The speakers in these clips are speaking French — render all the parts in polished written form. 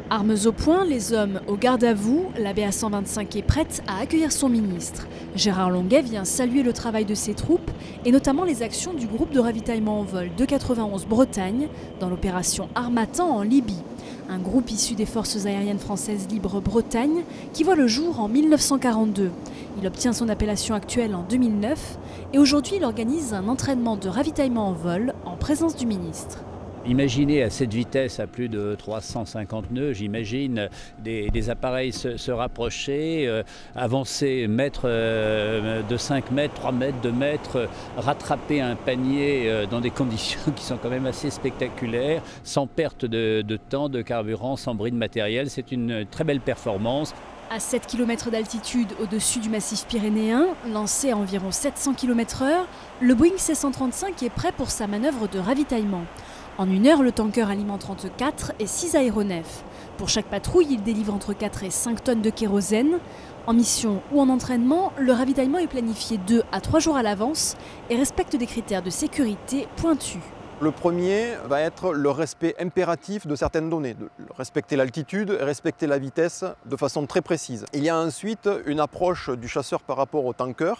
Armes au poing, les hommes au garde à vous, la BA-125 est prête à accueillir son ministre. Gérard Longuet vient saluer le travail de ses troupes et notamment les actions du groupe de ravitaillement en vol 291 Bretagne dans l'opération Harmattan en Libye. Un groupe issu des forces aériennes françaises libres Bretagne qui voit le jour en 1942. Il obtient son appellation actuelle en 2009 et aujourd'hui il organise un entraînement de ravitaillement en vol en présence du ministre. Imaginez à cette vitesse, à plus de 350 nœuds, j'imagine des appareils se rapprocher, avancer de 5 mètres, 3 mètres, 2 mètres, rattraper un panier dans des conditions qui sont quand même assez spectaculaires, sans perte de temps, de carburant, sans bris de matériel. C'est une très belle performance. À 7 km d'altitude au-dessus du massif pyrénéen, lancé à environ 700 km/h, le Boeing C-135 est prêt pour sa manœuvre de ravitaillement. En 1 heure, le tanker alimente entre 4 et 6 aéronefs. Pour chaque patrouille, il délivre entre 4 et 5 tonnes de kérosène. En mission ou en entraînement, le ravitaillement est planifié 2 à 3 jours à l'avance et respecte des critères de sécurité pointus. Le premier va être le respect impératif de certaines données, de respecter l'altitude et respecter la vitesse de façon très précise. Il y a ensuite une approche du chasseur par rapport au tanker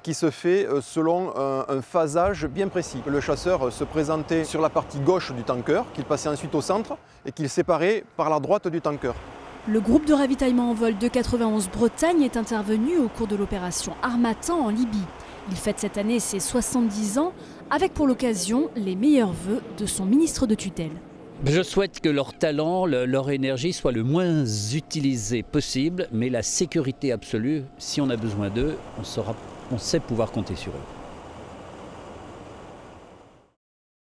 qui se fait selon un phasage bien précis. Le chasseur se présentait sur la partie gauche du tanker, qu'il passait ensuite au centre et qu'il séparait par la droite du tanker. Le groupe de ravitaillement en vol 291 Bretagne est intervenu au cours de l'opération Harmattan en Libye. Il fête cette année ses 70 ans avec pour l'occasion les meilleurs vœux de son ministre de tutelle. Je souhaite que leur talent, leur énergie soit le moins utilisée possible, mais la sécurité absolue, si on a besoin d'eux, on sait pouvoir compter sur eux.